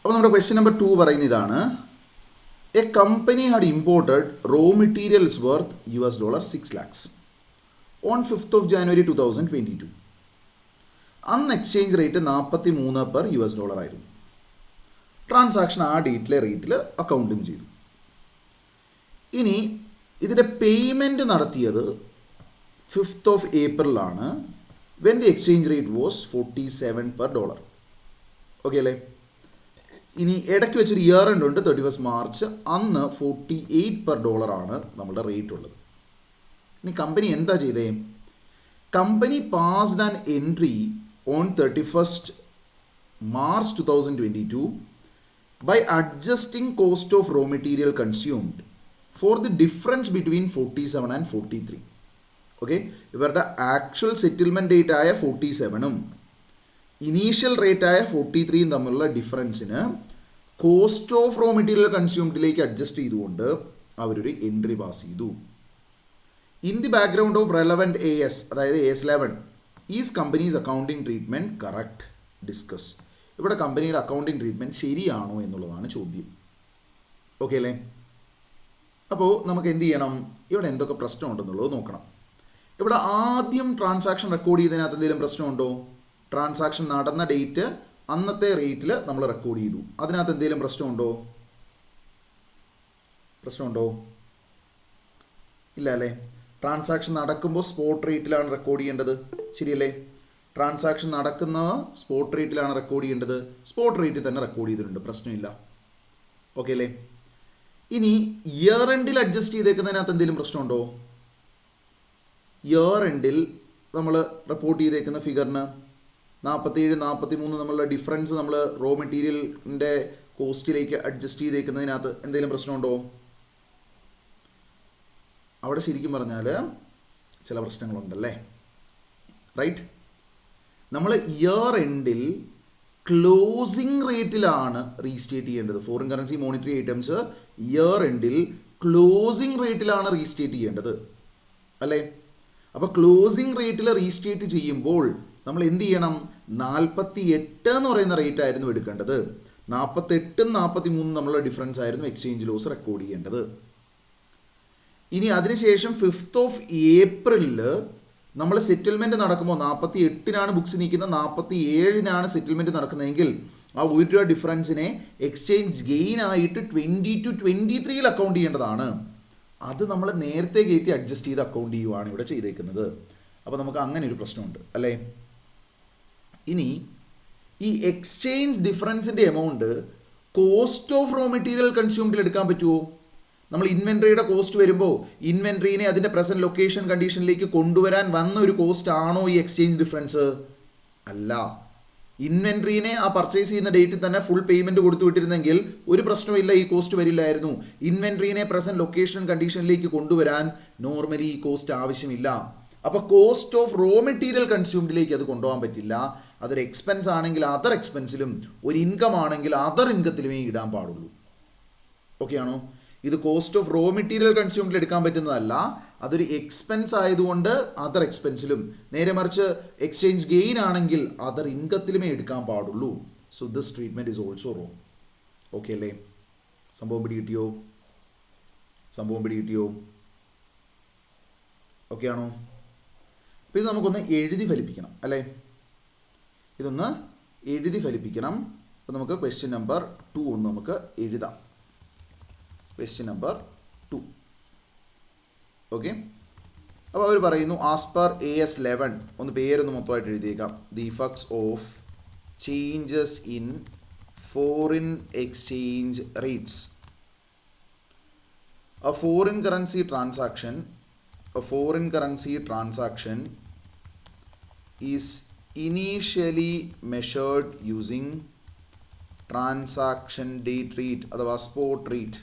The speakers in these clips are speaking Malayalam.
അപ്പോൾ നമ്മുടെ ക്വസ്റ്റ്യൻ നമ്പർ 2 പറയുന്ന ഇതാണ്. A company had imported raw materials worth $6 lakhs on 5th of January 2022. അന്ന് എക്സ്ചേഞ്ച് റേറ്റ് 43 per $. ആയിരുന്നു. ട്രാൻസാക്ഷൻ ആ ഡേറ്റിലെ റേറ്റിൽ അക്കൗണ്ടും ചെയ്തു. ഇനി ഇതിൻ്റെ പേയ്മെൻറ്റ് നടത്തിയത് 5th of April ആണ്. When the exchange rate was 47 per $. Okay അല്ലേ? ഇനി ഇടയ്ക്ക് വെച്ചൊരു ഇയർ എൻഡ് ഉണ്ട്, 31st March. അന്ന് 48 per $. ആണ് നമ്മുടെ റേറ്റ് ഉള്ളത്. ഇനി കമ്പനി എന്താ ചെയ്തേ? Company passed an entry on 31st March 2022 by adjusting cost of raw material consumed for the difference between 47 and 43. Okay, ഇവരുടെ ആക്ച്വൽ സെറ്റിൽമെൻറ്റ് ഡേറ്റ് ആയ 47ഉം ഇനീഷ്യൽ റേറ്റ് ആയ 43യും തമ്മിലുള്ള ഡിഫറൻസിന് കോസ്റ്റ് ഓഫ് റോ മെറ്റീരിയൽ കൺസ്യൂംഡിലേക്ക് അഡ്ജസ്റ്റ് ചെയ്തുകൊണ്ട് അവരൊരു എൻട്രി പാസ് ചെയ്തു. In the background of relevant AS, അതായത് AS11, is companies accounting treatment correct? Discuss. ഇവിടെ കമ്പനിയുടെ അക്കൗണ്ടിങ് ട്രീറ്റ്മെൻറ്റ് ശരിയാണോ എന്നുള്ളതാണ് ചോദ്യം. ഓക്കെ അല്ലേ? അപ്പോൾ നമുക്ക് എന്ത് ചെയ്യണം? ഇവിടെ എന്തൊക്കെ പ്രശ്നമുണ്ടെന്നുള്ളത് നോക്കണം. ഇവിടെ ആദ്യം ട്രാൻസാക്ഷൻ റെക്കോർഡ് ചെയ്തതിനകത്ത് എന്തെങ്കിലും പ്രശ്നമുണ്ടോ? ട്രാൻസാക്ഷൻ നടന്ന ഡേറ്റ് അന്നത്തെ റേറ്റിൽ നമ്മൾ റെക്കോർഡ് ചെയ്തു. അതിനകത്ത് എന്തെങ്കിലും പ്രശ്നമുണ്ടോ? ഇല്ല അല്ലേ? ട്രാൻസാക്ഷൻ നടക്കുമ്പോൾ സ്പോട്ട് റേറ്റിലാണ് റെക്കോർഡ് ചെയ്യേണ്ടത്, ശരിയല്ലേ? ട്രാൻസാക്ഷൻ നടക്കുന്ന സ്പോട്ട് റേറ്റിലാണ് റെക്കോർഡ് ചെയ്യേണ്ടത്. സ്പോട്ട് റേറ്റിൽ തന്നെ റെക്കോർഡ് ചെയ്തിട്ടുണ്ട്, പ്രശ്നമില്ല. ഓക്കെ അല്ലേ? ഇനി ഇയർ എൻഡിൽ അഡ്ജസ്റ്റ് ചെയ്തേക്കുന്നതിനകത്ത് എന്തെങ്കിലും പ്രശ്നമുണ്ടോ? ഇയർ എൻഡിൽ നമ്മൾ റിപ്പോർട്ട് ചെയ്തേക്കുന്ന ഫിഗറിന് 47, 43 നമ്മളുടെ ഡിഫറൻസ് നമ്മൾ റോ മെറ്റീരിയലിൻ്റെ കോസ്റ്റിലേക്ക് അഡ്ജസ്റ്റ് ചെയ്തേക്കുന്നതിനകത്ത് എന്തെങ്കിലും പ്രശ്നമുണ്ടോ? അവിടെ ശരിക്കും പറഞ്ഞാൽ ചില പ്രശ്നങ്ങളുണ്ടല്ലേ, റൈറ്റ്? നമ്മൾ ഇയർ എൻഡിൽ ക്ലോസിംഗ് റേറ്റിലാണ് റീസ്റ്റേറ്റ് ചെയ്യേണ്ടത്. Foreign currency monetary items year എൻഡിൽ ക്ലോസിംഗ് റേറ്റിലാണ് റീസ്റ്റേറ്റ് ചെയ്യേണ്ടത്, അല്ലേ? അപ്പോൾ ക്ലോസിംഗ് റേറ്റിൽ റീസ്റ്റേറ്റ് ചെയ്യുമ്പോൾ നമ്മൾ എന്ത് ചെയ്യണം? 48 എന്ന് പറയുന്ന റേറ്റ് ആയിരുന്നു എടുക്കേണ്ടത്. 48ഉം 43ഉം നമ്മളുടെ ഡിഫറൻസ് ആയിരുന്നു എക്സ്ചേഞ്ച് ലോസ് റെക്കോർഡ് ചെയ്യേണ്ടത്. ഇനി അതിനുശേഷം 5th of April നമ്മൾ സെറ്റിൽമെൻറ്റ് നടക്കുമ്പോൾ 48നാണ് ബുക്സ് നിൽക്കുന്നത്, 47നാണ് സെറ്റിൽമെൻറ്റ് നടക്കുന്നതെങ്കിൽ ആ ഒരു ഡിഫറൻസിനെ എക്സ്ചേഞ്ച് ഗെയിൻ ആയിട്ട് 20 to 23 അക്കൗണ്ട് ചെയ്യേണ്ടതാണ്. അത് നമ്മൾ നേരത്തെ കയറ്റി അഡ്ജസ്റ്റ് ചെയ്ത് അക്കൗണ്ട് ചെയ്യുവാണ് ഇവിടെ ചെയ്തേക്കുന്നത്. അപ്പോൾ നമുക്ക് അങ്ങനെ ഒരു പ്രശ്നമുണ്ട്, അല്ലേ? ഇനി ഈ എക്സ്ചേഞ്ച് ഡിഫറൻസിൻ്റെ amount cost of raw material കൺസ്യൂംഡിൽ എടുക്കാൻ പറ്റുമോ? നമ്മൾ ഇൻവെൻട്രിയുടെ കോസ്റ്റ് വരുമ്പോൾ ഇൻവെൻട്രീനെ അതിൻ്റെ പ്രസൻറ്റ് ലൊക്കേഷൻ കണ്ടീഷനിലേക്ക് കൊണ്ടുവരാൻ വന്ന ഒരു കോസ്റ്റ് ആണോ ഈ എക്സ്ചേഞ്ച് ഡിഫറൻസ്? അല്ല. ഇൻവെൻട്രീനെ ആ പർച്ചേസ് ചെയ്യുന്ന ഡേറ്റിൽ തന്നെ ഫുൾ പേയ്മെൻറ്റ് കൊടുത്തു വിട്ടിരുന്നെങ്കിൽ ഒരു പ്രശ്നമില്ല, ഈ കോസ്റ്റ് വരില്ലായിരുന്നു. ഇൻവെൻട്രീനെ പ്രസൻറ്റ് ലൊക്കേഷൻ കണ്ടീഷനിലേക്ക് കൊണ്ടുവരാൻ നോർമലി ഈ കോസ്റ്റ് ആവശ്യമില്ല. അപ്പോൾ കോസ്റ്റ് ഓഫ് റോ മെറ്റീരിയൽ കൺസ്യൂംഡിലേക്ക് അത് കൊണ്ടുപോകാൻ പറ്റില്ല. അതൊരു എക്സ്പെൻസ് ആണെങ്കിൽ അതർ എക്സ്പെൻസിലും, ഒരു ഇൻകം ആണെങ്കിൽ അതർ ഇൻകത്തിലുമേ ഇടാൻ പാടുള്ളൂ. ഓക്കെ ആണോ? ഇത് കോസ്റ്റ് ഓഫ് റോ മെറ്റീരിയൽ കൺസ്യൂംഡിൽ എടുക്കാൻ പറ്റുന്നതല്ല, അതൊരു എക്സ്പെൻസ് ആയതുകൊണ്ട് അതർ എക്സ്പെൻസിലും, നേരെ മറിച്ച് എക്സ്ചേഞ്ച് ഗെയിൻ ആണെങ്കിൽ അതർ ഇൻകത്തിലുമേ എടുക്കാൻ പാടുള്ളൂ. So this treatment is also wrong. Okay അല്ലേ? സംഭവം പിടി കിട്ടിയോ? ഓക്കെ ആണോ? അപ്പോൾ ഇത് നമുക്കൊന്ന് എഴുതി ഫലിപ്പിക്കണം, അല്ലേ? ഇതൊന്ന് എഴുതി ഫലിപ്പിക്കണം. അപ്പോൾ നമുക്ക് ക്വസ്റ്റ്യൻ നമ്പർ 2 ഒന്ന് നമുക്ക് എഴുതാം. Question number 2. ഓക്കെ, അപ്പോൾ അവർ പറയുന്നു ആസ് പെർ AS11, ഒന്ന് പേരൊന്ന് മൊത്തമായിട്ട് എഴുതിയേക്കാം. The effects of changes in foreign exchange rates. A foreign currency transaction is initially measured using transaction date rate അഥവാ spot rate.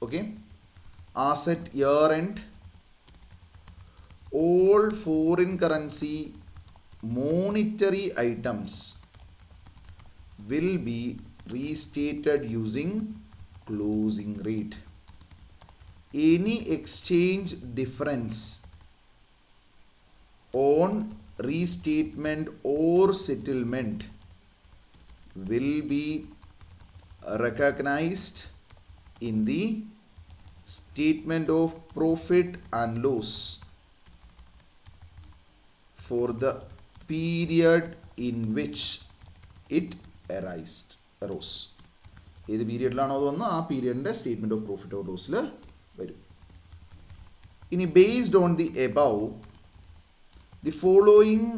Okay, as at year end, all foreign currency monetary items will be restated using closing rate. Any exchange difference on restatement or settlement will be recognized in the statement of profit and loss for the period in which it arose. ഏത് പീരിയഡിലാണോ അത് വന്ന് ആ പീരിയഡിൻ്റെ സ്റ്റേറ്റ്മെൻറ്റ് ഓഫ് പ്രോഫിറ്റ് ഓർ ലോസിൽ വരും. ഇനി based on the above the following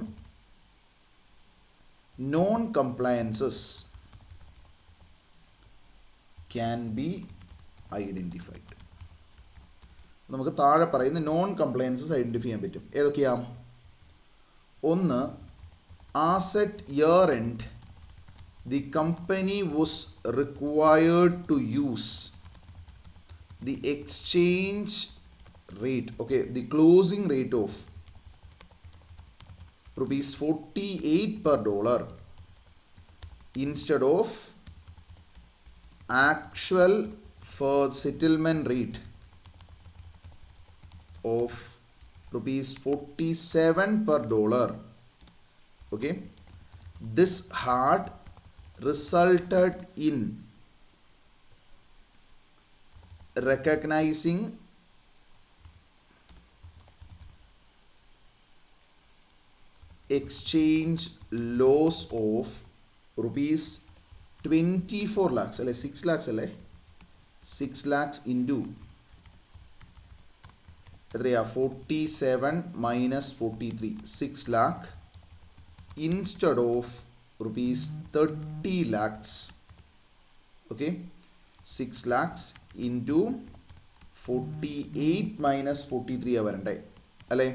non compliances can be identified. നമുക്ക് താഴെ പറയുന്ന നോൺ കംപ്ലയൻസസ് ഐഡൻറ്റിഫൈ ചെയ്യാൻ പറ്റും. ഏതൊക്കെയാണ്? ഒന്ന്, asset year end the company was required to use the exchange rate, okay, the closing rate of rupees 48 per dollar instead of actual for settlement rate of rupees 47 per dollar. Okay, this had resulted in recognizing exchange loss of rupees 24 lakhs അല്ലെ 6 lakhs അല്ലേ 6 lakhs into എത്രയാ 47 minus 43 6 lakh instead of rupees 30 lakhs. Okay, 6 lakhs into 48 minus 43 വരണ്ടേ അല്ലേ.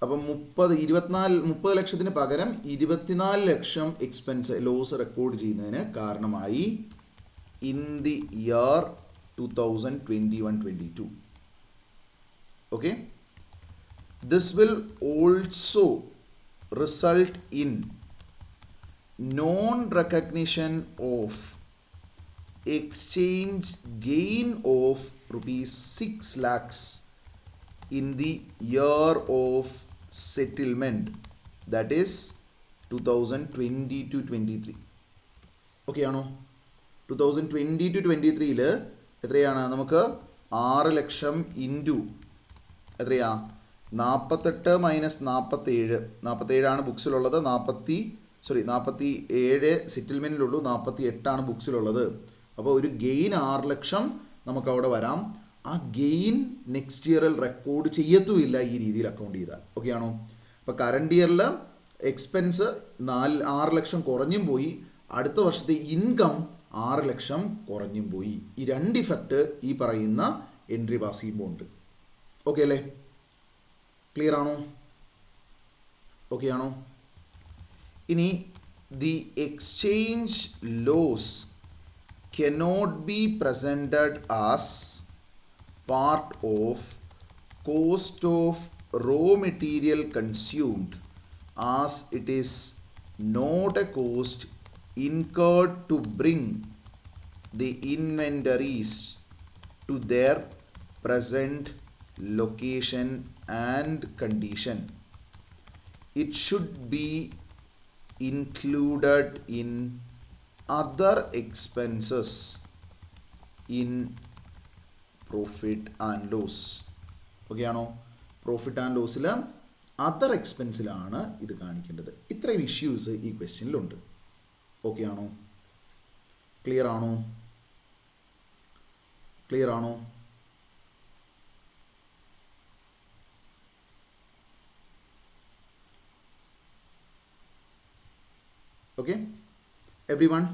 അപ്പം 30 ലക്ഷത്തിന് പകരം 24 ലക്ഷം എക്സ്പെൻസ് ലോസ് റെക്കോർഡ് ചെയ്യുന്നതിന് കാരണമായി in the year 2021-22. Okay, this will also result in non-recognition of exchange gain of rupees 6 lakhs in the year of settlement, that is 2020-23. Okay ആണോ? 2020-23 എത്രയാണ്? നമുക്ക് 6 ലക്ഷം ഇൻറ്റു എത്രയാ 48 മൈനസ് 47, 47 ബുക്സിലുള്ളത്, 47 സെറ്റിൽമെൻറ്റിലുള്ളൂ, 48 ബുക്സിലുള്ളത്. അപ്പോൾ ഒരു ഗെയിൻ 6 ലക്ഷം നമുക്ക് അവിടെ വരാം. ആ ഗെയിൻ നെക്സ്റ്റ് ഇയറിൽ റെക്കോർഡ് ചെയ്യത്തുമില്ല ഈ രീതിയിൽ അക്കൗണ്ട് ചെയ്താൽ. ഓക്കെ ആണോ? അപ്പോൾ കറണ്ട് ഇയറിൽ എക്സ്പെൻസ് 6 ലക്ഷം കുറഞ്ഞും പോയി, അടുത്ത വർഷത്തെ ഇൻകം 6 ലക്ഷം കുറഞ്ഞും പോയി. ഈ രണ്ട് ഇഫക്റ്റ് ഈ പറയുന്ന എൻട്രി പാസ് ചെയ്യുമ്പോൾ ഉണ്ട്. ഓക്കെ അല്ലേ? ക്ലിയർ ആണോ? ഓക്കെ ആണോ? ഇനി the exchange loss cannot be presented as part of cost of raw material consumed, as it is not a cost incurred to bring the inventories to their present location and condition. It should be included in other expenses in profit and loss. Okay ആണോ? പ്രോഫിറ്റ് ആൻഡ് ലോസിൽ അതർ എക്സ്പെൻസിലാണ് ഇത് കാണിക്കേണ്ടത്. ഇത്രയും ഇഷ്യൂസ് ഈ ക്വസ്റ്റ്യനിലുണ്ട്. ഓക്കെ ആണോ? ക്ലിയർ ആണോ? ക്ലിയർ ആണോ? Okay, everyone.